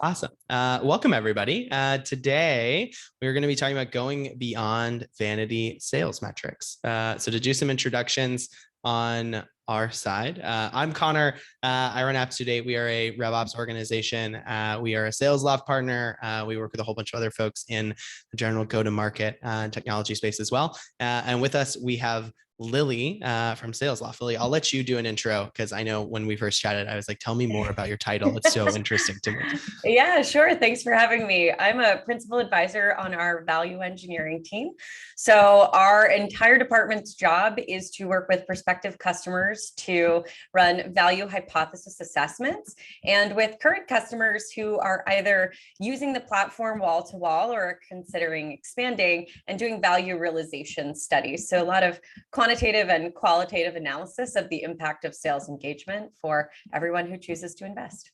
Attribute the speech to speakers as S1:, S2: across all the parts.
S1: Awesome. Welcome, everybody. Today, we're going to be talking about going beyond vanity sales metrics. So to do some introductions on our side, I'm Connor. I run Aptitude. We are a RevOps organization. We are a SalesLoft partner. We work with a whole bunch of other folks in the general go-to-market technology space as well. And with us, we have Lily from SalesLoft. Lily, I'll let you do an intro because I know when we first chatted, I was like, tell me more about your title. It's so interesting to me.
S2: Yeah, sure. Thanks for having me. I'm a principal advisor on our value engineering team. So our entire department's job is to work with prospective customers to run value hypothesis assessments and with current customers who are either using the platform wall to wall or considering expanding and doing value realization studies. So a lot of quantitative and qualitative analysis of the impact of sales engagement for everyone who chooses to invest.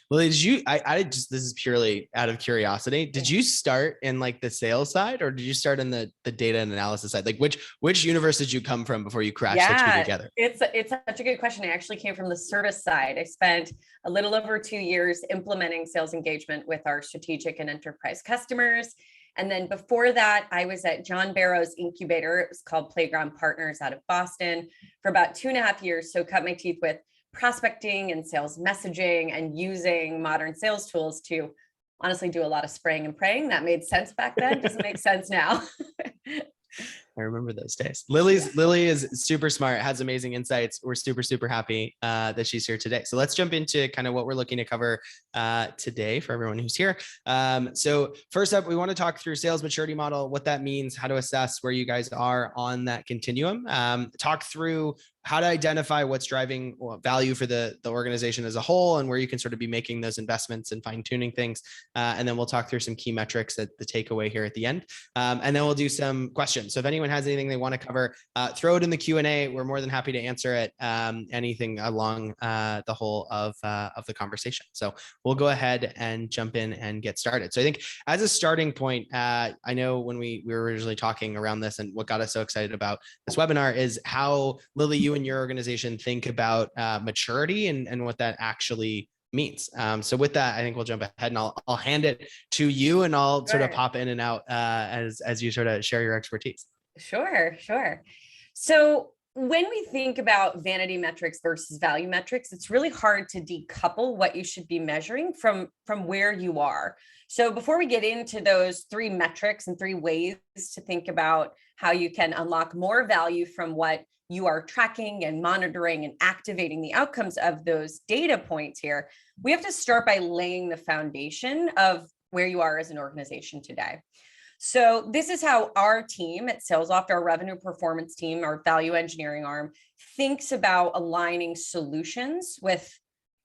S1: Well, this is purely out of curiosity. Did you start in like the sales side or did you start in the data and analysis side? Like which universe did you come from before you crashed the two together?
S2: It's such a good question. I actually came from the service side. I spent a little over 2 years implementing sales engagement with our strategic and enterprise customers. And then before that, I was at John Barrow's incubator. It was called Playground Partners out of Boston for about 2.5 years. So cut my teeth with prospecting and sales messaging and using modern sales tools to honestly do a lot of spraying and praying. That made sense back then. Doesn't make sense now.
S1: I remember those days. Lily is super smart, has amazing insights. We're super happy that she's here today. So let's jump into kind of what we're looking to cover today for everyone who's here. So first up, we want to talk through sales maturity model, what that means, how to assess where you guys are on that continuum, talk through how to identify what's driving value for the organization as a whole and where you can sort of be making those investments and fine tuning things. And then we'll talk through some key metrics at the takeaway here at the end. And then we'll do some questions. So if anyone has anything they want to cover, throw it in the Q&A. We're more than happy to answer it, anything along the whole of the conversation. So we'll go ahead and jump in and get started. So I think as a starting point, I know when we were originally talking around this and what got us so excited about this webinar is how, Lily, you and your organization think about maturity and what that actually means. So with that, I think we'll jump ahead and I'll hand it to you and I'll sort of pop in and out as you sort of share your expertise.
S2: Sure. So when we think about vanity metrics versus value metrics, it's really hard to decouple what you should be measuring from where you are. So before we get into those 3 metrics and 3 ways to think about how you can unlock more value from what you are tracking and monitoring and activating the outcomes of those data points here, we have to start by laying the foundation of where you are as an organization today. So this is how our team at SalesLoft, our revenue performance team, our value engineering arm, thinks about aligning solutions with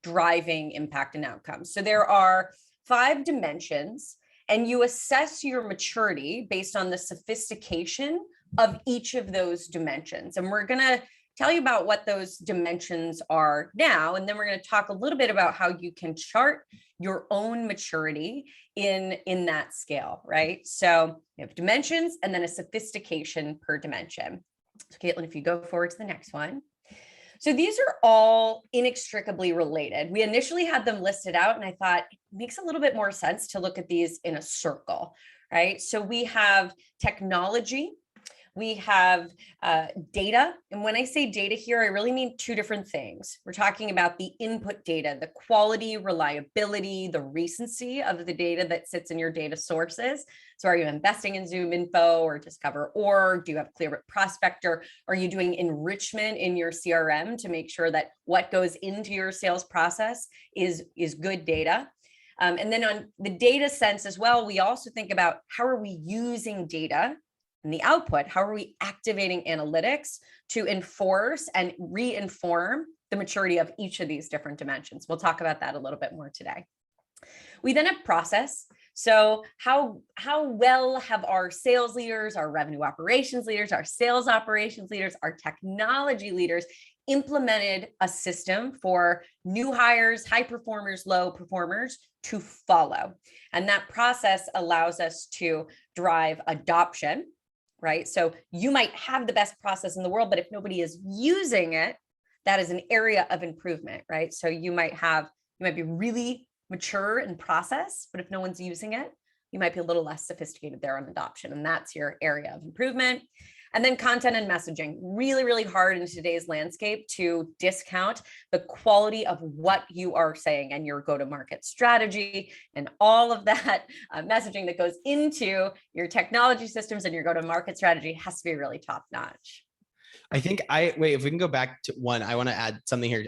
S2: driving impact and outcomes. So there are 5 dimensions, and you assess your maturity based on the sophistication of each of those dimensions. And we're going to tell you about what those dimensions are now, and then we're going to talk a little bit about how you can chart your own maturity in that scale, right? So you have dimensions and then a sophistication per dimension. So Caitlin, if you go forward to the next one. So these are all inextricably related. We initially had them listed out and I thought it makes a little bit more sense to look at these in a circle, right? So we have technology, we have data. And when I say data here, I really mean 2 different things. We're talking about the input data, the quality, reliability, the recency of the data that sits in your data sources. So are you investing in Zoom Info or Discover Org? Do you have Clearbit Prospector? Are you doing enrichment in your CRM to make sure that what goes into your sales process is good data? And then on the data sense as well, we also think about how are we using data and the output, how are we activating analytics to enforce and re-inform the maturity of each of these different dimensions. We'll talk about that a little bit more today. We then have process. So how well have our sales leaders, our revenue operations leaders, our sales operations leaders, our technology leaders implemented a system for new hires, high performers, low performers to follow. And that process allows us to drive adoption, right? So you might have the best process in the world, but if nobody is using it, that is an area of improvement, right? So you might be really mature in process, but if no one's using it, you might be a little less sophisticated there on adoption. And that's your area of improvement. And then content and messaging, really, really hard in today's landscape to discount the quality of what you are saying and your go-to-market strategy and all of that messaging that goes into your technology systems and your go-to-market strategy has to be really top notch.
S1: I think wait, if we can go back to one, I want to add something here.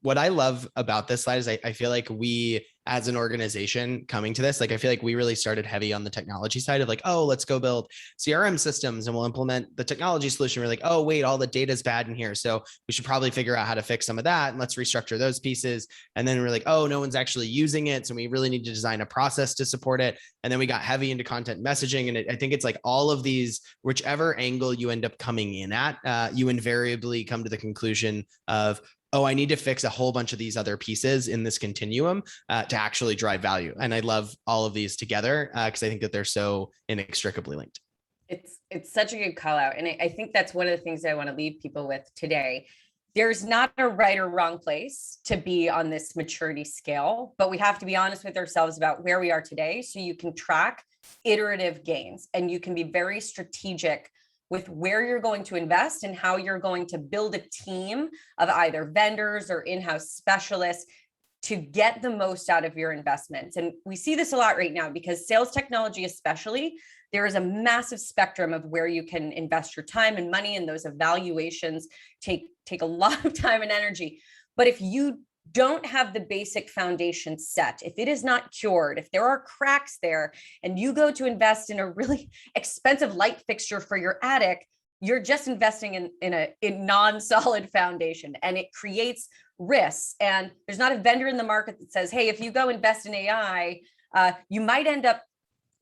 S1: What I love about this slide is I feel like we, as an organization coming to this, like, I feel like we really started heavy on the technology side of like, oh, let's go build CRM systems and we'll implement the technology solution. We're like, oh, wait, all the data is bad in here. So we should probably figure out how to fix some of that and let's restructure those pieces. And then we're like, oh, no one's actually using it. So we really need to design a process to support it. And then we got heavy into content messaging. And I think it's like all of these, whichever angle you end up coming in at, you invariably come to the conclusion of, oh, I need to fix a whole bunch of these other pieces in this continuum to actually drive value. And I love all of these together because I think that they're so inextricably linked.
S2: It's such a good call out. And I think that's one of the things I want to leave people with today. There's not a right or wrong place to be on this maturity scale, but we have to be honest with ourselves about where we are today so you can track iterative gains and you can be very strategic with where you're going to invest and how you're going to build a team of either vendors or in-house specialists to get the most out of your investments. And we see this a lot right now because sales technology, especially, there is a massive spectrum of where you can invest your time and money, and those evaluations take a lot of time and energy. But if you don't have the basic foundation set, if it is not cured, if there are cracks there, and you go to invest in a really expensive light fixture for your attic, you're just investing in a non-solid foundation, and it creates risks. And there's not a vendor in the market that says, hey, if you go invest in AI, you might end up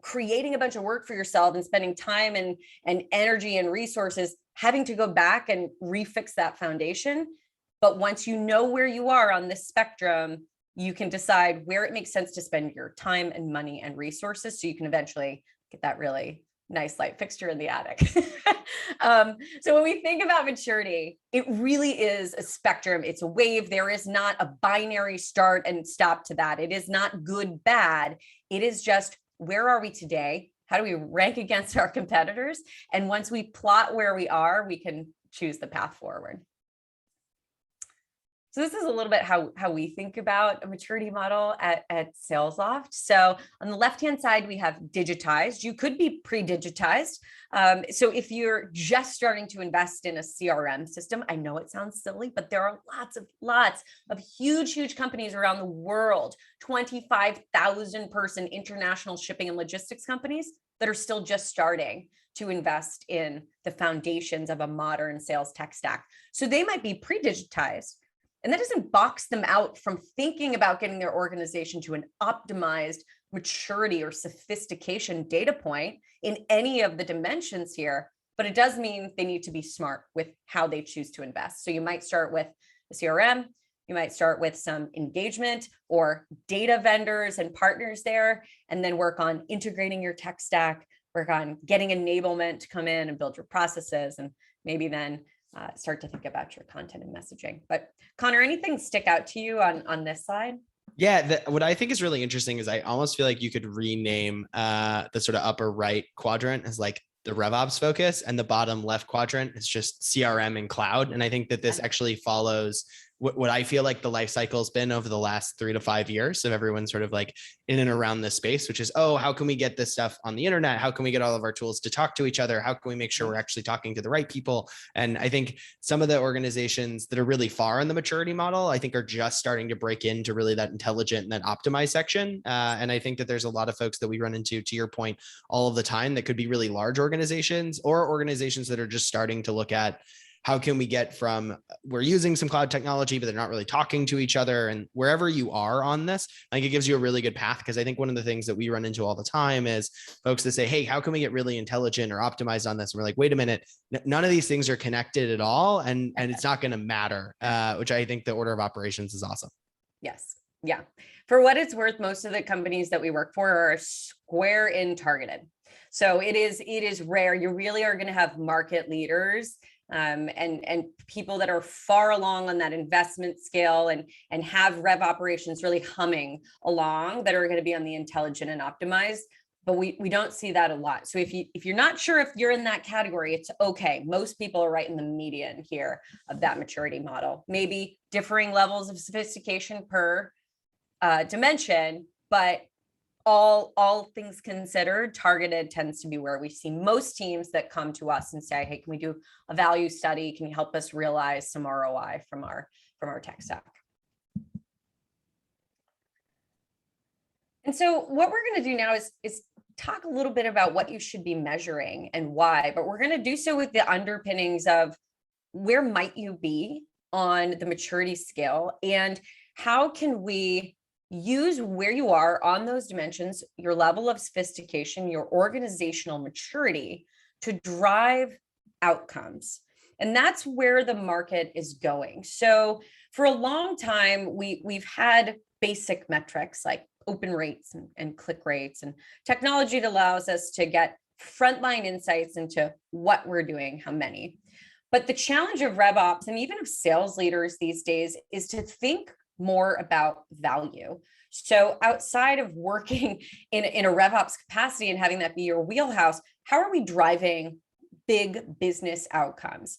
S2: creating a bunch of work for yourself and spending time and energy and resources having to go back and refix that foundation. But once you know where you are on this spectrum, you can decide where it makes sense to spend your time and money and resources so you can eventually get that really nice light fixture in the attic. So when we think about maturity, it really is a spectrum. It's a wave. There is not a binary start and stop to that. It is not good, bad. It is just, where are we today? How do we rank against our competitors? And once we plot where we are, we can choose the path forward. So this is a little bit how we think about a maturity model at SalesLoft. So on the left-hand side, we have digitized. You could be pre-digitized. So if you're just starting to invest in a CRM system, I know it sounds silly, but there are lots of huge companies around the world, 25,000 person international shipping and logistics companies that are still just starting to invest in the foundations of a modern sales tech stack. So they might be pre-digitized. And that doesn't box them out from thinking about getting their organization to an optimized maturity or sophistication data point in any of the dimensions here, but it does mean they need to be smart with how they choose to invest. So you might start with the CRM, you might start with some engagement or data vendors and partners there, and then work on integrating your tech stack, work on getting enablement to come in and build your processes, and maybe then start to think about your content and messaging. But Connor, anything stick out to you on this slide?
S1: Yeah, what I think is really interesting is I almost feel like you could rename the sort of upper right quadrant as like the RevOps focus, and the bottom left quadrant is just CRM and cloud. And I think that this actually follows what I feel like the life cycle has been over the last 3 to 5 years of everyone sort of like in and around this space, which is, oh, how can we get this stuff on the internet? How can we get all of our tools to talk to each other? How can we make sure we're actually talking to the right people? And I think some of the organizations that are really far in the maturity model, I think are just starting to break into really that intelligent and that optimized section. And I think that there's a lot of folks that we run into, to your point, all of the time that could be really large organizations or organizations that are just starting to look at, how can we get from, we're using some cloud technology, but they're not really talking to each other. And wherever you are on this, I think it gives you a really good path. Because I think one of the things that we run into all the time is folks that say, hey, how can we get really intelligent or optimized on this? And we're like, wait a minute, none of these things are connected at all. And it's not going to matter, which I think the order of operations is awesome.
S2: Yes. Yeah. For what it's worth, most of the companies that we work for are square in targeted. So it is rare. You really are going to have market leaders and people that are far along on that investment scale and have rev operations really humming along that are going to be on the intelligent and optimized. But we don't see that a lot. So if you're not sure if you're in that category, it's okay. Most people are right in the median here of that maturity model. Maybe differing levels of sophistication per dimension, but all things considered, targeted tends to be where we see most teams that come to us and say, hey, can we do a value study? Can you help us realize some ROI from our tech stack? And so what we're going to do now is talk a little bit about what you should be measuring and why, but we're going to do so with the underpinnings of where might you be on the maturity scale and how can we use where you are on those dimensions, your level of sophistication, your organizational maturity to drive outcomes. And that's where the market is going. So for a long time, we've had basic metrics like open rates and click rates and technology that allows us to get frontline insights into what we're doing, how many. But the challenge of RevOps and even of sales leaders these days is to think more about value. So outside of working in a RevOps capacity and having that be your wheelhouse, how are we driving big business outcomes?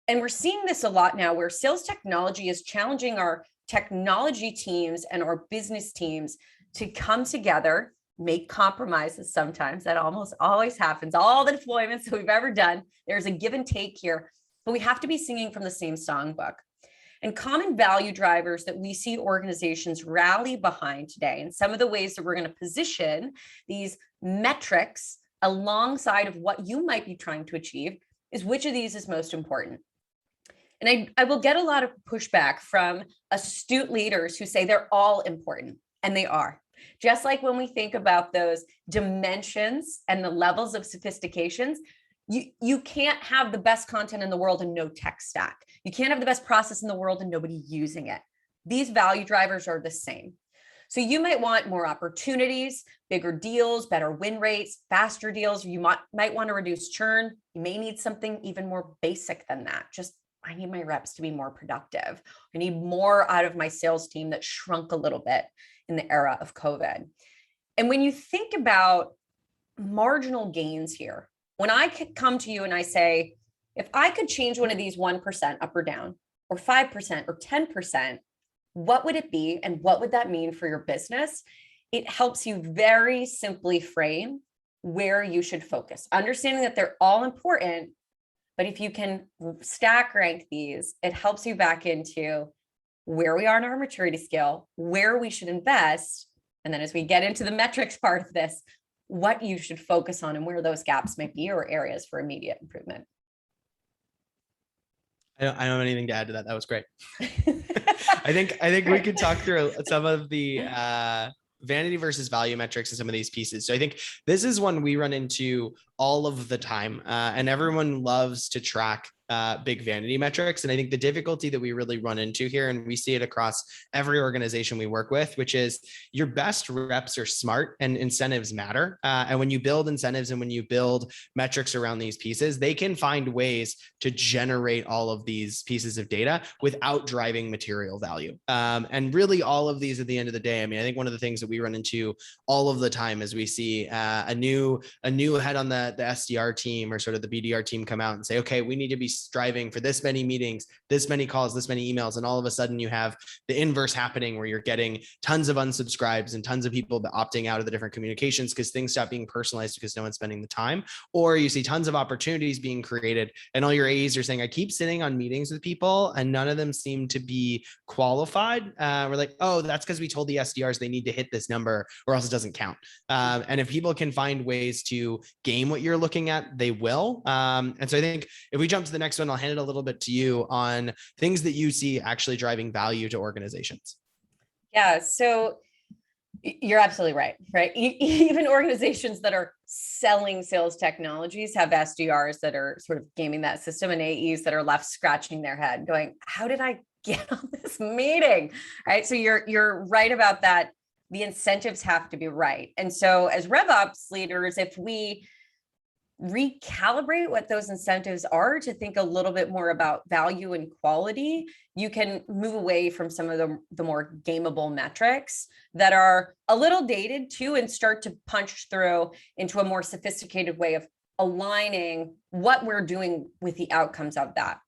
S2: And we're seeing this a lot now where sales technology is challenging our technology teams and our business teams to come together, make compromises sometimes. That almost always happens. All the deployments that we've ever done, there's a give and take here, but we have to be singing from the same songbook. And common value drivers that we see organizations rally behind today, and some of the ways that we're going to position these metrics alongside of what you might be trying to achieve is which of these is most important. And I will get a lot of pushback from astute leaders who say they're all important, and they are. Just like when we think about those dimensions and the levels of sophistications, you can't have the best content in the world and no tech stack. You can't have the best process in the world and nobody using it. These value drivers are the same. So you might want more opportunities, bigger deals, better win rates, faster deals. You might want to reduce churn. You may need something even more basic than that. Just, I need my reps to be more productive. I need more out of my sales team that shrunk a little bit in the era of COVID. And when you think about marginal gains here, when I could come to you and I say, if I could change one of these 1% up or down, or 5% or 10%, what would it be? And what would that mean for your business? It helps you very simply frame where you should focus, understanding that they're all important. But if you can stack rank these, it helps you back into where we are in our maturity scale, where we should invest. And then as we get into the metrics part of this, what you should focus on and where those gaps might be or areas for immediate improvement.
S1: I don't have anything to add to that. That was great. I think we could talk through some of the vanity versus value metrics and some of these pieces. So I think this is one we run into all of the time, and everyone loves to track big vanity metrics. And I think the difficulty that we really run into here, and we see it across every organization we work with, which is your best reps are smart and incentives matter. And when you build incentives and when you build metrics around these pieces, they can find ways to generate all of these pieces of data without driving material value. And really all of these at the end of the day, I mean, I think one of the things that we run into all of the time is we see a new head on the SDR team or sort of the BDR team come out and say, okay, we need to be striving for this many meetings, this many calls, this many emails. And all of a sudden you have the inverse happening where you're getting tons of unsubscribes and tons of people opting out of the different communications because things stop being personalized because no one's spending the time. Or you see tons of opportunities being created and all your AEs are saying, I keep sitting on meetings with people and none of them seem to be qualified. We're like, oh, that's because we told the SDRs they need to hit this number or else it doesn't count. And if people can find ways to game what you're looking at, they will. And so I think if we jump to the next one, I'll hand it a little bit to you on things that you see actually driving value to organizations.
S2: Yeah, so you're absolutely right, right? Even organizations that are selling sales technologies have SDRs that are sort of gaming that system and AEs that are left scratching their head going, how did I get on this meeting? Right. So you're right about that. The incentives have to be right. And so as RevOps leaders, if we recalibrate what those incentives are to think a little bit more about value and quality, you can move away from some of the more gameable metrics that are a little dated too, and start to punch through into a more sophisticated way of aligning what we're doing with the outcomes of that.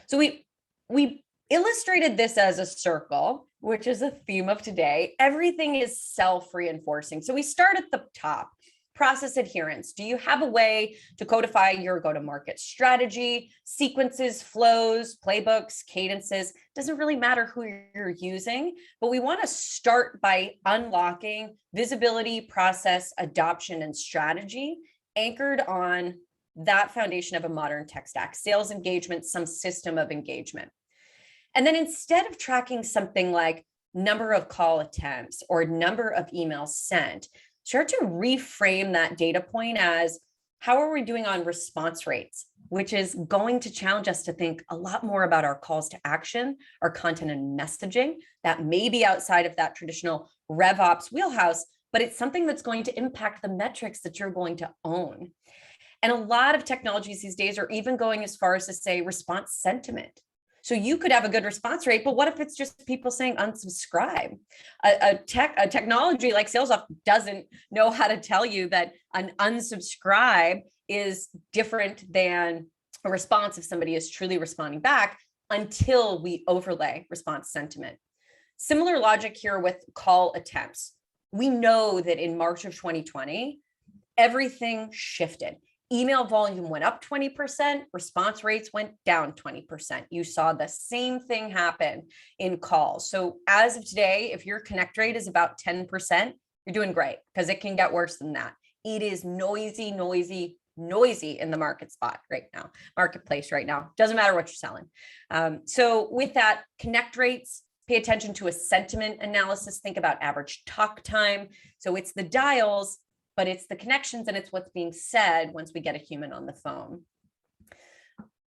S2: So we illustrated this as a circle, which is a theme of today. Everything is self-reinforcing. So we start at the top. Process adherence. Do you have a way to codify your go-to-market strategy, sequences, flows, playbooks, cadences? Doesn't really matter who you're using, but we want to start by unlocking visibility, process, adoption, and strategy anchored on that foundation of a modern tech stack, sales engagement, some system of engagement. And then instead of tracking something like number of call attempts or number of emails sent, start to reframe that data point as how are we doing on response rates, which is going to challenge us to think a lot more about our calls to action, our content and messaging that may be outside of that traditional RevOps wheelhouse, but it's something that's going to impact the metrics that you're going to own. And a lot of technologies these days are even going as far as to say response sentiment. So you could have a good response rate, but what if it's just people saying unsubscribe? A technology like SalesLoft doesn't know how to tell you that an unsubscribe is different than a response if somebody is truly responding back until we overlay response sentiment. Similar logic here with call attempts. We know that in March of 2020, everything shifted. Email volume went up 20%, response rates went down 20%. You saw the same thing happen in calls. So as of today, if your connect rate is about 10%, you're doing great, because it can get worse than that. It is noisy in the marketplace right now. Doesn't matter what you're selling. So with that, connect rates, pay attention to a sentiment analysis. Think about average talk time. So it's the dials, but it's the connections and it's what's being said once we get a human on the phone.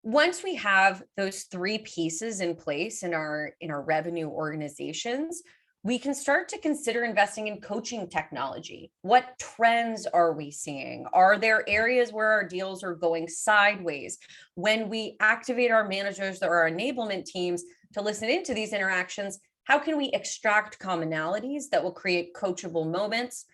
S2: Once we have those three pieces in place in our revenue organizations, we can start to consider investing in coaching technology. What trends are we seeing? Are there areas where our deals are going sideways? When we activate our managers or our enablement teams to listen into these interactions, how can we extract commonalities that will create coachable moments?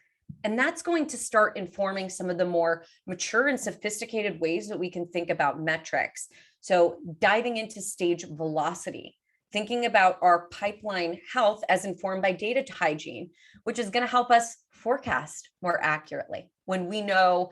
S2: And that's going to start informing some of the more mature and sophisticated ways that we can think about metrics. So diving into stage velocity, thinking about our pipeline health as informed by data hygiene, which is going to help us forecast more accurately when we know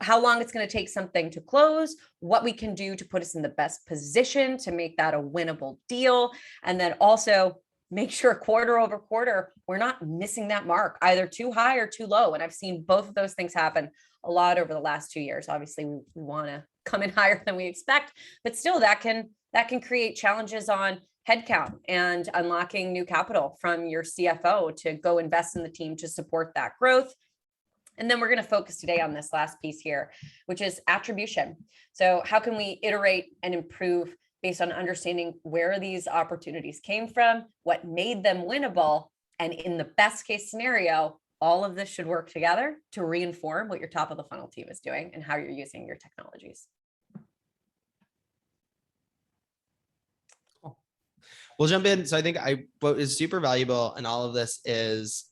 S2: how long it's going to take something to close, what we can do to put us in the best position to make that a winnable deal, and then also make sure quarter over quarter, we're not missing that mark, either too high or too low. And I've seen both of those things happen a lot over the last 2 years. Obviously, we want to come in higher than we expect, but still that can create challenges on headcount and unlocking new capital from your CFO to go invest in the team to support that growth. And then we're going to focus today on this last piece here, which is attribution. So how can we iterate and improve based on understanding where these opportunities came from, what made them winnable, and in the best case scenario, all of this should work together to reinform what your top of the funnel team is doing and how you're using your technologies.
S1: Cool. We'll jump in. So I think what is super valuable and all of this is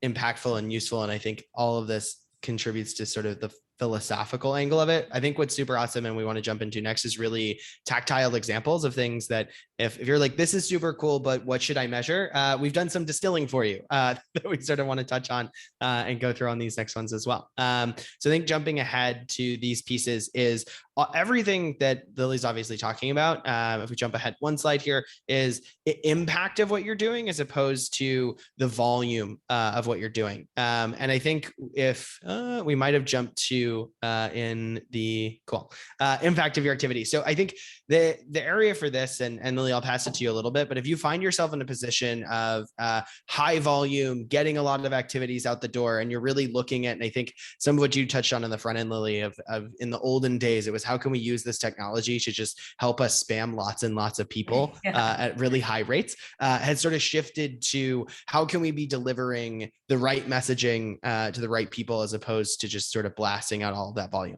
S1: impactful and useful. And I think all of this contributes to sort of the philosophical angle of it. I think what's super awesome and we want to jump into next is really tactile examples of things that if you're like, this is super cool, but what should I measure? We've done some distilling for you that we sort of want to touch on and go through on these next ones as well. So I think jumping ahead to these pieces is everything that Lily's obviously talking about. If we jump ahead one slide here is impact of what you're doing as opposed to the volume of what you're doing. And I think if we might have jumped to in the impact of your activity. So I think the area for this, and Lily, I'll pass it to you a little bit, but if you find yourself in a position of high volume, getting a lot of activities out the door, and you're really looking at, and I think some of what you touched on in the front end, Lily, of in the olden days, it was how can we use this technology to just help us spam lots and lots of people at really high rates, has sort of shifted to how can we be delivering the right messaging to the right people as opposed to just sort of blasting out all of that volume.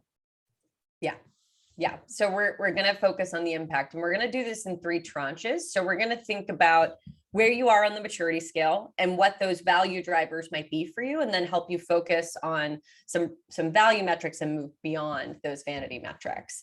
S2: Yeah. So we're going to focus on the impact, and we're going to do this in 3 tranches. So we're going to think about where you are on the maturity scale and what those value drivers might be for you, and then help you focus on some value metrics and move beyond those vanity metrics.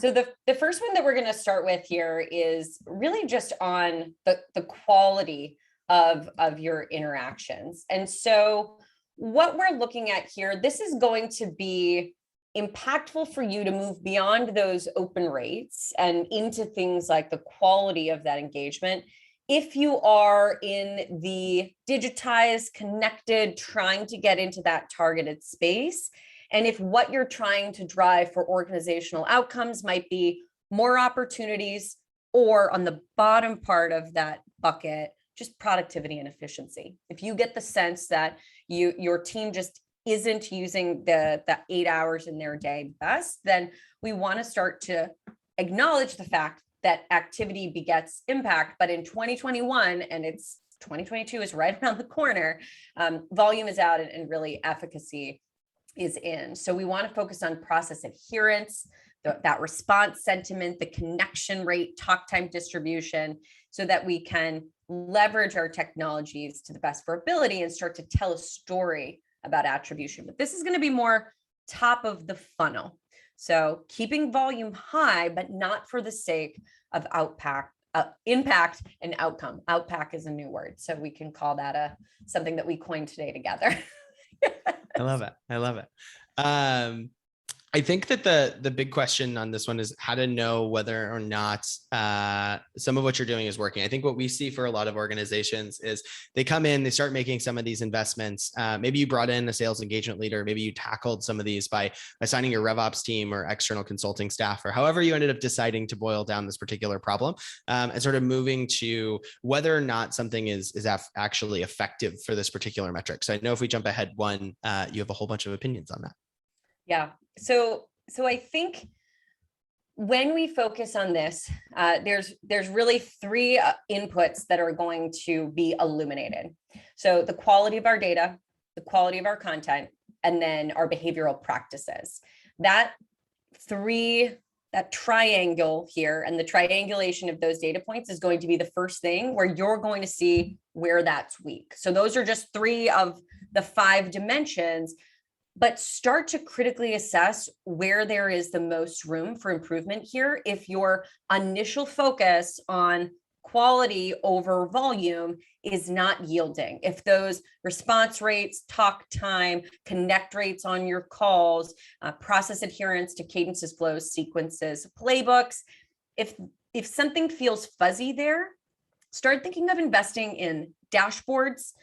S2: So the first one that we're going to start with here is really just on the quality of your interactions. And so what we're looking at here, this is going to be impactful for you to move beyond those open rates and into things like the quality of that engagement. If you are in the digitized, connected, trying to get into that targeted space, and if what you're trying to drive for organizational outcomes might be more opportunities, or on the bottom part of that bucket, just productivity and efficiency. If you get the sense that your team just isn't using the 8 hours in their day best, then we want to start to acknowledge the fact that activity begets impact. But in 2021, and it's 2022 is right around the corner, volume is out and really efficacy is in. So we want to focus on process adherence, that response sentiment, the connection rate, talk time distribution, so that we can leverage our technologies to the best of our ability and start to tell a story about attribution. But this is going to be more top of the funnel. So keeping volume high, but not for the sake of impact and outcome. Outpack is a new word, so we can call that something that we coined today together.
S1: I love it. I love it. I think that the big question on this one is how to know whether or not some of what you're doing is working. I think what we see for a lot of organizations is they come in, they start making some of these investments. Maybe you brought in a sales engagement leader. Maybe you tackled some of these by assigning your RevOps team or external consulting staff, or however you ended up deciding to boil down this particular problem, and sort of moving to whether or not something is actually effective for this particular metric. So I know if we jump ahead one, you have a whole bunch of opinions on that.
S2: Yeah. So I think when we focus on this, there's really 3 inputs that are going to be illuminated. So the quality of our data, the quality of our content, and then our behavioral practices. That triangle here, and the triangulation of those data points is going to be the first thing where you're going to see where that's weak. So those are just 3 of the 5 dimensions. But start to critically assess where there is the most room for improvement here. If your initial focus on quality over volume is not yielding, if those response rates, talk time, connect rates on your calls, process adherence to cadences, flows, sequences, playbooks, if something feels fuzzy there, start thinking of investing in dashboards,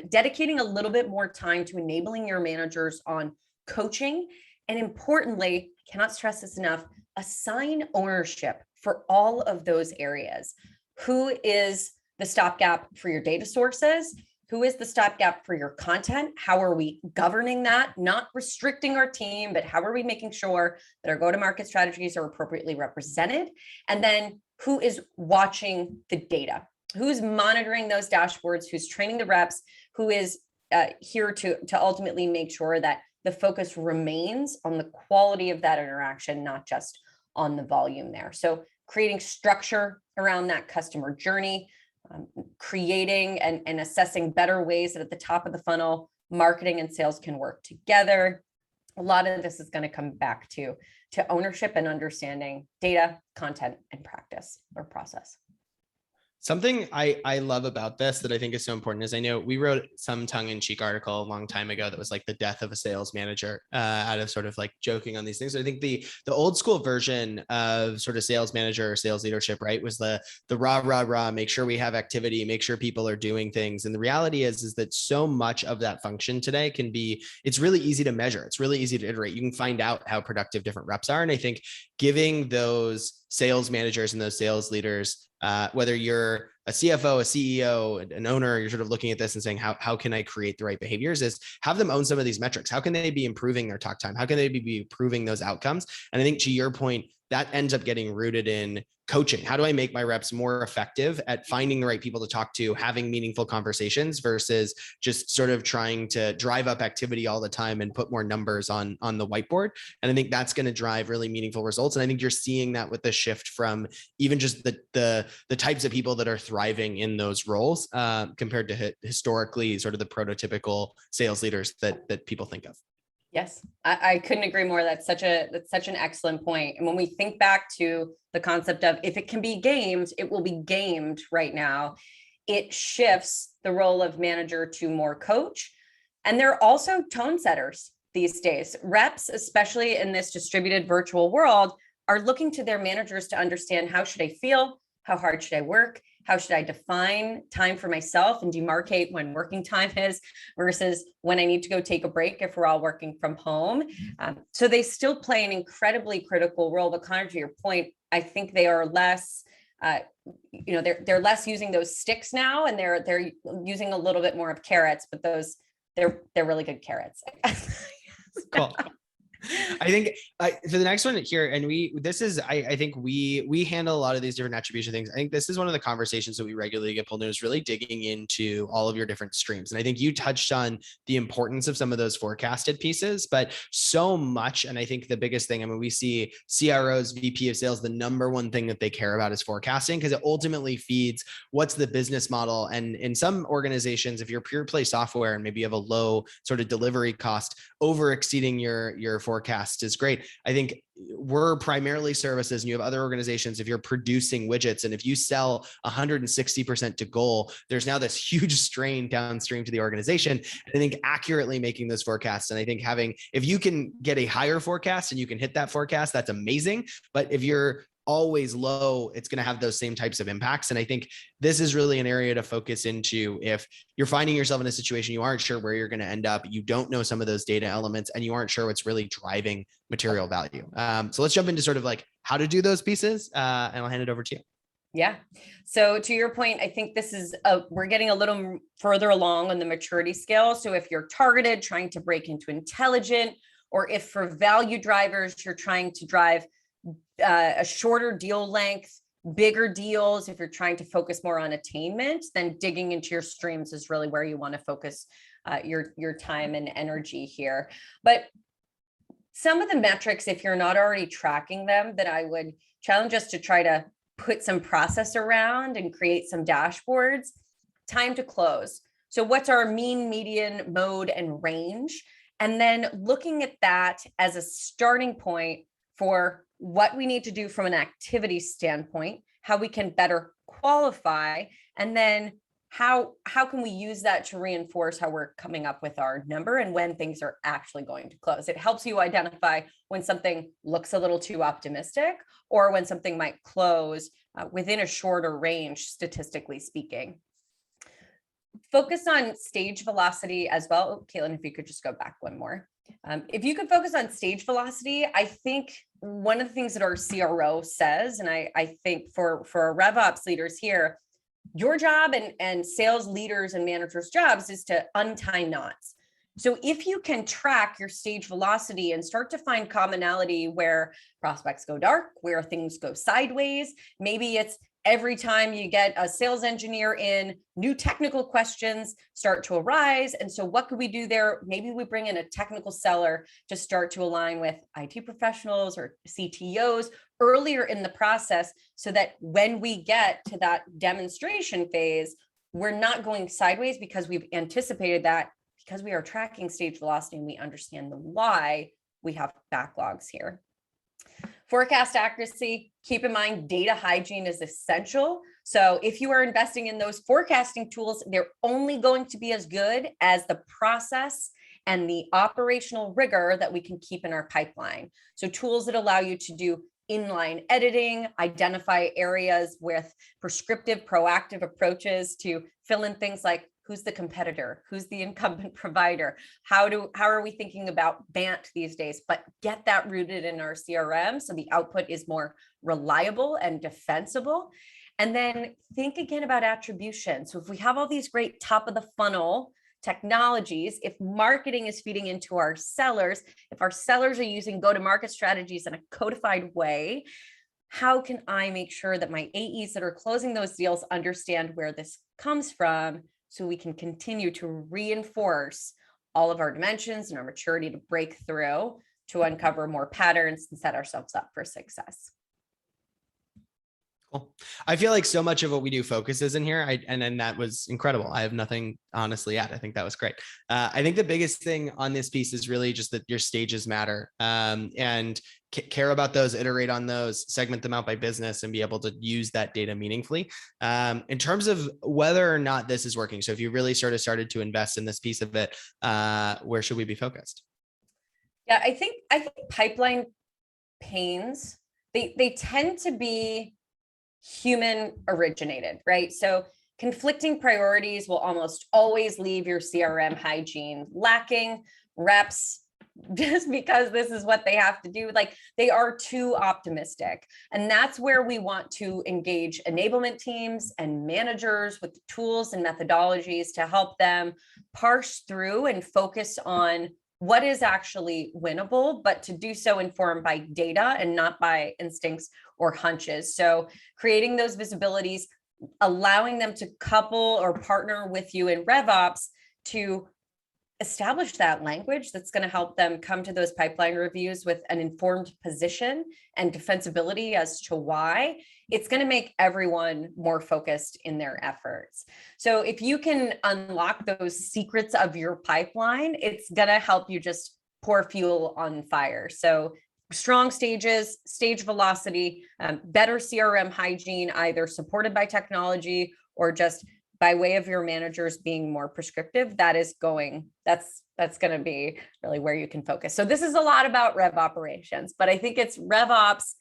S2: dedicating a little bit more time to enabling your managers on coaching. And importantly, I cannot stress this enough, assign ownership for all of those areas. Who is the stopgap for your data sources? Who is the stopgap for your content? How are we governing that? Not restricting our team, but how are we making sure that our go-to-market strategies are appropriately represented? And then who is watching the data? Who's monitoring those dashboards? Who's training the reps? Who is here to ultimately make sure that the focus remains on the quality of that interaction, not just on the volume there. So creating structure around that customer journey, creating and assessing better ways that at the top of the funnel, marketing and sales can work together. A lot of this is going to come back to ownership and understanding data, content, and practice or process.
S1: Something I love about this that I think is so important is I know we wrote some tongue-in-cheek article a long time ago that was like the death of a sales manager, out of sort of like joking on these things. I think the old school version of sort of sales manager or sales leadership, right, was the rah, make sure we have activity, make sure people are doing things. And the reality is that so much of that function today it's really easy to measure. It's really easy to iterate. You can find out how productive different reps are. And I think giving those sales managers and those sales leaders, whether you're a CFO, a CEO, an owner, you're sort of looking at this and saying, how can I create the right behaviors, is have them own some of these metrics. How can they be improving their talk time? How can they be improving those outcomes? And I think to your point, that ends up getting rooted in coaching. How do I make my reps more effective at finding the right people to talk to, having meaningful conversations versus just sort of trying to drive up activity all the time and put more numbers on the whiteboard? And I think that's going to drive really meaningful results. And I think you're seeing that with the shift from even just the types of people that are thriving in those roles compared to historically sort of the prototypical sales leaders that people think of.
S2: Yes, I couldn't agree more. That's such an excellent point. And when we think back to the concept of if it can be gamed, it will be gamed right now, it shifts the role of manager to more coach. And they're also tone setters these days. Reps, especially in this distributed virtual world, are looking to their managers to understand, how should I feel? How hard should I work? How should I define time for myself and demarcate when working time is versus when I need to go take a break if we're all working from home? So they still play an incredibly critical role. But Connor, to your point, I think they are less, they're less using those sticks now, and they're using a little bit more of carrots. But they're really good carrots.
S1: Cool. I think for the next one here, and I think we handle a lot of these different attribution things. I think this is one of the conversations that we regularly get pulled in, is really digging into all of your different streams. And I think you touched on the importance of some of those forecasted pieces, but so much. And I think the biggest thing, I mean, we see CROs, VP of sales, the number one thing that they care about is forecasting, because it ultimately feeds what's the business model. And in some organizations, if you're pure play software and maybe you have a low sort of delivery cost, over exceeding your forecast is great. I think we're primarily services, and you have other organizations. If you're producing widgets and if you sell 160% to goal, there's now this huge strain downstream to the organization. And I think accurately making those forecasts, and I think if you can get a higher forecast and you can hit that forecast, that's amazing. But if you're always low, it's going to have those same types of impacts. And I think this is really an area to focus into. If you're finding yourself in a situation, you aren't sure where you're going to end up, you don't know some of those data elements, and you aren't sure what's really driving material value. So let's jump into sort of like how to do those pieces, and I'll hand it over to you.
S2: Yeah. So to your point, I think this is we're getting a little further along on the maturity scale. So if you're targeted, trying to break into intelligent, or if for value drivers, you're trying to drive a shorter deal length, bigger deals, if you're trying to focus more on attainment, then digging into your streams is really where you want to focus your time and energy here. But some of the metrics, if you're not already tracking them, that I would challenge us to try to put some process around and create some dashboards. Time to close. So what's our mean, median, mode, and range? And then looking at that as a starting point for what we need to do from an activity standpoint, how we can better qualify, and then how can we use that to reinforce how we're coming up with our number and when things are actually going to close. It helps you identify when something looks a little too optimistic or when something might close within a shorter range, statistically speaking. Focus on stage velocity as well. Oh, Caitlin, if you could just go back one more. If you could focus on stage velocity, I think one of the things that our CRO says, and I think for our RevOps leaders here, your job and sales leaders and managers' jobs is to untie knots. So if you can track your stage velocity and start to find commonality where prospects go dark, where things go sideways, maybe it's every time you get a sales engineer in, new technical questions start to arise. And so what could we do there? Maybe we bring in a technical seller to start to align with IT professionals or CTOs earlier in the process, so that when we get to that demonstration phase, we're not going sideways because we've anticipated that, because we are tracking stage velocity and we understand the why we have backlogs here. Forecast accuracy, keep in mind data hygiene is essential. So if you are investing in those forecasting tools, they're only going to be as good as the process and the operational rigor that we can keep in our pipeline. So tools that allow you to do inline editing, identify areas with prescriptive, proactive approaches to fill in things like who's the competitor, who's the incumbent provider, how are we thinking about BANT these days, but get that rooted in our CRM so the output is more reliable and defensible. And then think again about attribution. So if we have all these great top of the funnel technologies, if marketing is feeding into our sellers, if our sellers are using go-to-market strategies in a codified way, how can I make sure that my AEs that are closing those deals understand where this comes from so we can continue to reinforce all of our dimensions and our maturity to break through, to uncover more patterns and set ourselves up for success?
S1: Cool. I feel like so much of what we do focuses in here. And then that was incredible. I have nothing honestly yet. I think that was great. I think the biggest thing on this piece is really just that your stages matter, and care about those, iterate on those, segment them out by business, and be able to use that data meaningfully. In terms of whether or not this is working. So if you really sort of started to invest in this piece of it, where should we be focused?
S2: Yeah, I think pipeline pains, they tend to be human originated, right? So conflicting priorities will almost always leave your CRM hygiene lacking. Reps, just because this is what they have to do, like they are too optimistic. And that's where we want to engage enablement teams and managers with the tools and methodologies to help them parse through and focus on what is actually winnable, but to do so informed by data and not by instincts or hunches. So creating those visibilities, allowing them to couple or partner with you in RevOps to establish that language that's going to help them come to those pipeline reviews with an informed position and defensibility as to why. It's going to make everyone more focused in their efforts. So if you can unlock those secrets of your pipeline, it's going to help you just pour fuel on fire. So strong stages, stage velocity, better CRM hygiene, either supported by technology or just by way of your managers being more prescriptive. That's going to be really where you can focus. So this is a lot about rev operations, but I think it's rev ops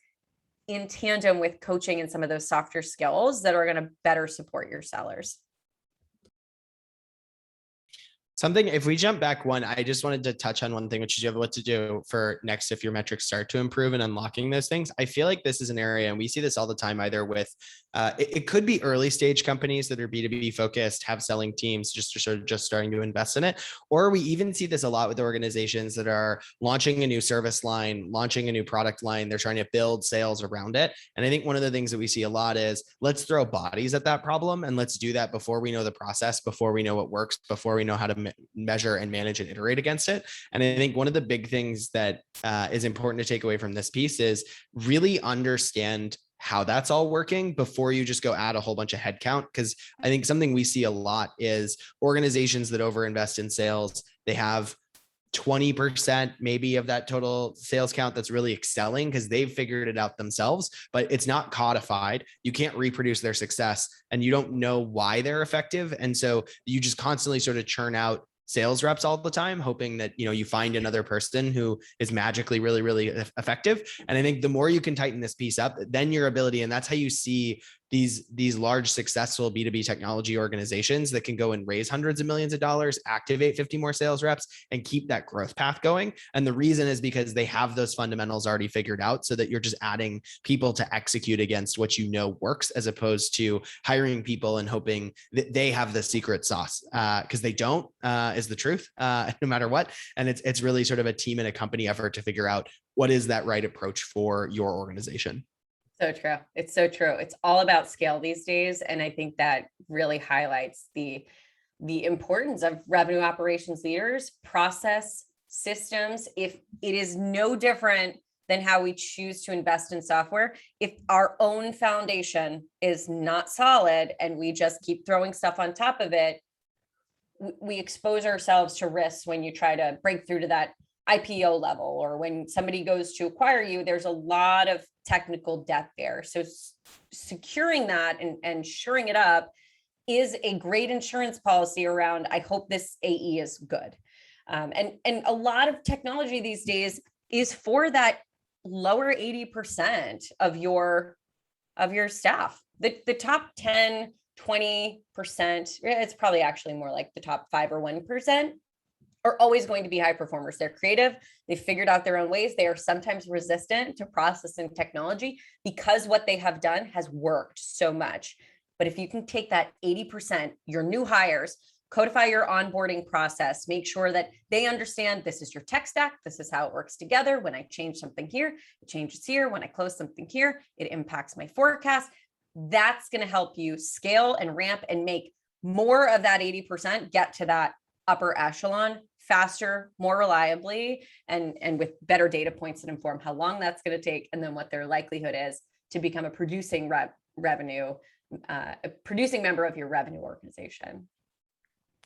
S2: in tandem with coaching and some of those softer skills that are going to better support your sellers.
S1: Something, if we jump back one, I just wanted to touch on one thing, which is you have what to do for next if your metrics start to improve and unlocking those things. I feel like this is an area, and we see this all the time, either with, it could be early stage companies that are B2B focused, have selling teams just starting to invest in it. Or we even see this a lot with organizations that are launching a new service line, launching a new product line. They're trying to build sales around it. And I think one of the things that we see a lot is let's throw bodies at that problem. And let's do that before we know the process, before we know what works, before we know how to measure and manage and iterate against it. And I think one of the big things that is important to take away from this piece is really understand how that's all working before you just go add a whole bunch of headcount. Because I think something we see a lot is organizations that overinvest in sales, they have 20% maybe of that total sales count that's really excelling because they've figured it out themselves, but it's not codified. You can't reproduce their success and you don't know why they're effective. And so you just constantly sort of churn out sales reps all the time, hoping that, you find another person who is magically really, really effective. And I think the more you can tighten this piece up, then your ability, and that's how you see these large successful B2B technology organizations that can go and raise hundreds of millions of dollars, activate 50 more sales reps, and keep that growth path going. And the reason is because they have those fundamentals already figured out, so that you're just adding people to execute against what works, as opposed to hiring people and hoping that they have the secret sauce, because they don't, is the truth, no matter what. And it's really sort of a team and a company effort to figure out what is that right approach for your organization.
S2: So true. It's so true. It's all about scale these days. And I think that really highlights the importance of revenue operations leaders, process, systems. If it is no different than how we choose to invest in software, if our own foundation is not solid and we just keep throwing stuff on top of it, we expose ourselves to risks when you try to break through to that IPO level, or when somebody goes to acquire you. There's a lot of technical debt there. So securing that and shoring it up is a great insurance policy around, I hope this AE is good. And a lot of technology these days is for that lower 80% of your staff. The top 10 20%, it's probably actually more like the top 5 or 1%, are always going to be high performers. They're creative. They've figured out their own ways. They are sometimes resistant to process and technology because what they have done has worked so much. But if you can take that 80%, your new hires, codify your onboarding process, make sure that they understand this is your tech stack. This is how it works together. When I change something here, it changes here. When I close something here, it impacts my forecast. That's going to help you scale and ramp and make more of that 80% get to that upper echelon faster, more reliably, and with better data points that inform how long that's going to take, and then what their likelihood is to become a producing a producing member of your revenue organization.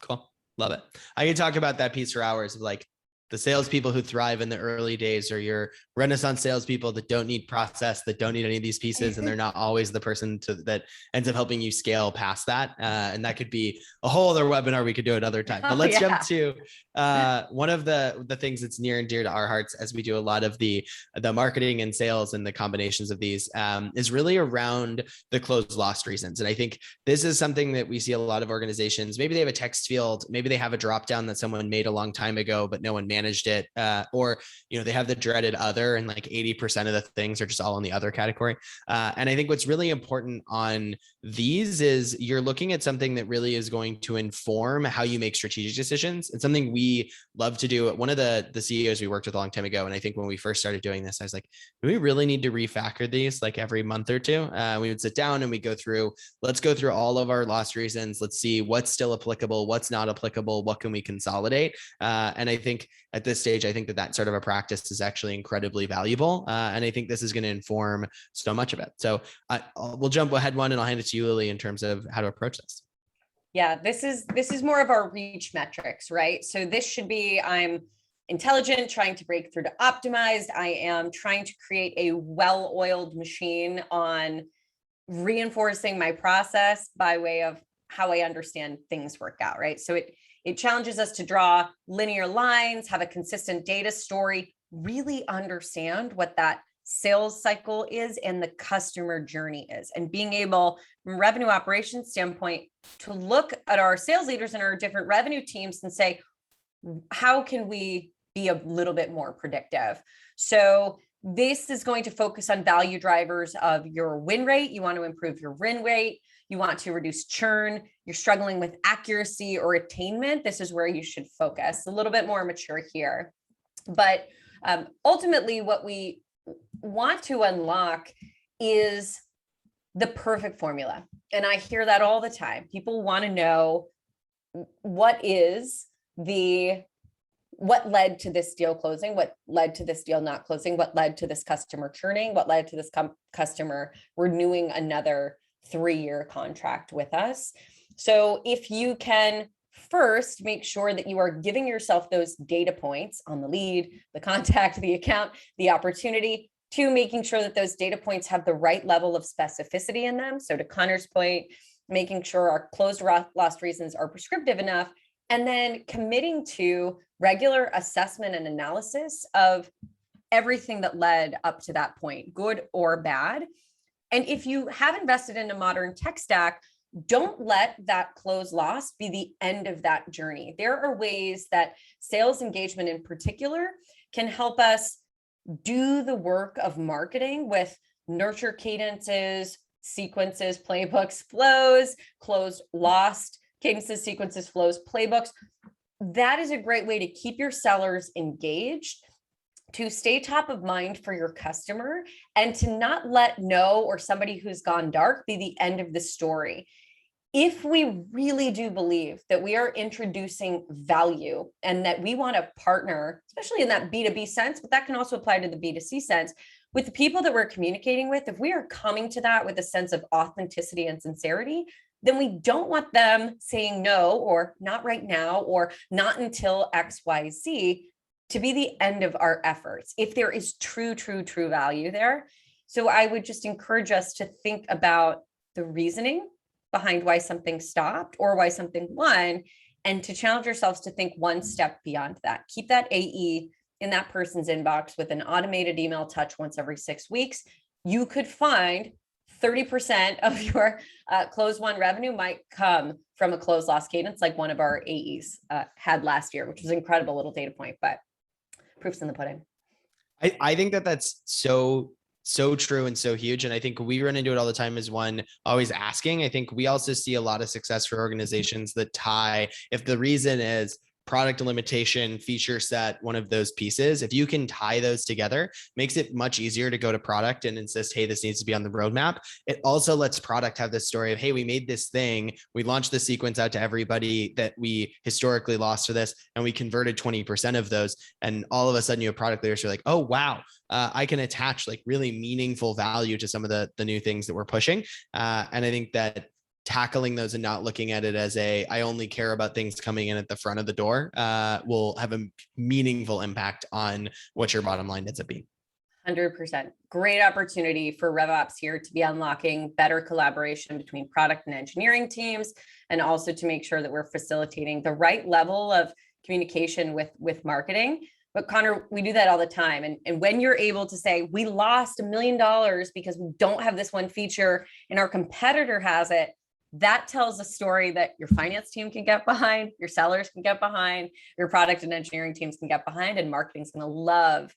S1: Cool. Love it. I can talk about that piece for hours of like the salespeople who thrive in the early days, or your Renaissance salespeople that don't need process, that don't need any of these pieces. And they're not always the person that ends up helping you scale past that. And that could be a whole other webinar. We could do another time, but let's jump to one of the things that's near and dear to our hearts as we do a lot of the marketing and sales and the combinations of these is really around the closed lost reasons. And I think this is something that we see a lot of organizations, maybe they have a text field, maybe they have a dropdown that someone made a long time ago, but no one managed it, or they have the dreaded other, and like 80% of the things are just all in the other category. And I think what's really important on these is you're looking at something that really is going to inform how you make strategic decisions. It's something we love to do. One of the CEOs we worked with a long time ago, and I think when we first started doing this, I was like, do we really need to refactor these like every month or two? We would sit down and we let's go through all of our lost reasons. Let's see what's still applicable, what's not applicable, what can we consolidate? And I think at this stage, I think that sort of a practice is actually incredibly valuable. And I think this is going to inform so much of it. So we'll jump ahead one and I'll hand it to you, Lily, in terms of how to approach this.
S2: Yeah, this is more of our reach metrics, right? So this should be, I'm intelligent, trying to break through to optimized. I am trying to create a well-oiled machine on reinforcing my process by way of how I understand things work out, right? So it challenges us to draw linear lines, have a consistent data story, really understand what that sales cycle is and the customer journey is, and being able from a revenue operations standpoint to look at our sales leaders and our different revenue teams and say, how can we be a little bit more predictive? So this is going to focus on value drivers of your win rate. You want to improve your win rate. You want to reduce churn. You're struggling with accuracy or attainment. This is where you should focus. A little bit more mature here. But ultimately, what we want to unlock is the perfect formula. And I hear that all the time. People want to know what led to this deal closing, what led to this deal not closing, what led to this customer churning, what led to this customer renewing another 3-year contract with us. So if you can first make sure that you are giving yourself those data points on the lead, the contact, the account, the opportunity, to making sure that those data points have the right level of specificity in them. So to Connor's point, making sure our closed lost reasons are prescriptive enough, and then committing to regular assessment and analysis of everything that led up to that point, good or bad. And if you have invested in a modern tech stack, don't let that close loss be the end of that journey. There are ways that sales engagement in particular can help us do the work of marketing with nurture cadences, sequences, playbooks, flows, closed lost cadences, sequences, flows, playbooks. That is a great way to keep your sellers engaged, to stay top of mind for your customer, and to not let no or somebody who's gone dark be the end of the story. If we really do believe that we are introducing value and that we want to partner, especially in that B2B sense, but that can also apply to the B2C sense, with the people that we're communicating with, if we are coming to that with a sense of authenticity and sincerity, then we don't want them saying no, or not right now, or not until XYZ, to be the end of our efforts, if there is true value there. So I would just encourage us to think about the reasoning behind why something stopped or why something won, and to challenge yourselves to think one step beyond that. Keep that AE in that person's inbox with an automated email touch once every 6 weeks. You could find 30% of your close one revenue might come from a close loss cadence, like one of our AEs had last year, which was an incredible little data point, but proof's in the pudding.
S1: I think that that's so true and so huge. And I think we run into it all the time as one always asking. I think we also see a lot of success for organizations that tie, if the reason is product limitation, feature set, one of those pieces, if you can tie those together, makes it much easier to go to product and insist, hey, this needs to be on the roadmap. It also lets product have this story of, hey, we made this thing, we launched the sequence out to everybody that we historically lost for this, and we converted 20% of those. And all of a sudden you have product leaders who are like, oh, wow, I can attach like really meaningful value to some of the new things that we're pushing. And I think that tackling those and not looking at it as I only care about things coming in at the front of the door will have a meaningful impact on what your bottom line ends up being.
S2: 100%. Great opportunity for RevOps here to be unlocking better collaboration between product and engineering teams, and also to make sure that we're facilitating the right level of communication with marketing. But Connor, we do that all the time. And when you're able to say, we lost $1 million because we don't have this one feature and our competitor has it, that tells a story that your finance team can get behind, your sellers can get behind, your product and engineering teams can get behind, and marketing's going to love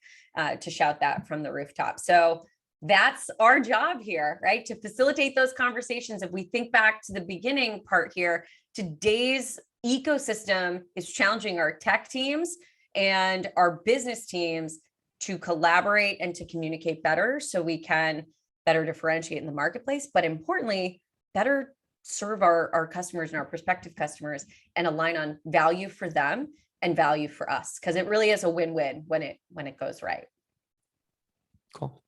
S2: to shout that from the rooftop. So that's our job here, right? To facilitate those conversations. If we think back to the beginning part here, today's ecosystem is challenging our tech teams and our business teams to collaborate and to communicate better so we can better differentiate in the marketplace, but importantly, better serve our customers and our prospective customers and align on value for them and value for us, because it really is a win-win when it goes right.
S1: Cool.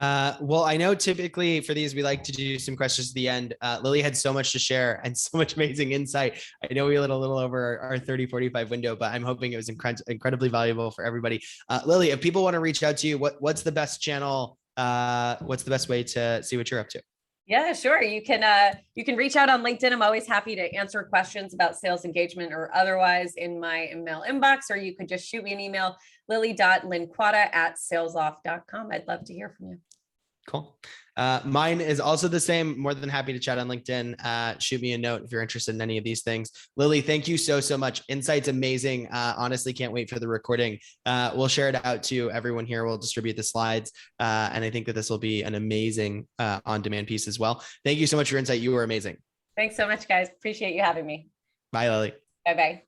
S1: Well, I know typically for these, we like to do some questions at the end. Lily had so much to share and so much amazing insight. I know we went a little over our 30-45 window, but I'm hoping it was incredibly valuable for everybody. Lily, if people want to reach out to you, what's the best channel? What's the best way to see what you're up to?
S2: Yeah, sure. You can reach out on LinkedIn. I'm always happy to answer questions about sales engagement or otherwise in my email inbox, or you could just shoot me an email, lily.linquata@salesloft.com. I'd love to hear from you.
S1: Cool. Mine is also the same. More than happy to chat on LinkedIn. Shoot me a note if you're interested in any of these things. Lily, thank you so much. Insight's amazing. Honestly, can't wait for the recording. We'll share it out to everyone here. We'll distribute the slides. And I think that this will be an amazing on-demand piece as well. Thank you so much for your insight. You were amazing.
S2: Thanks so much, guys. Appreciate you having me.
S1: Bye, Lily.
S2: Bye-bye.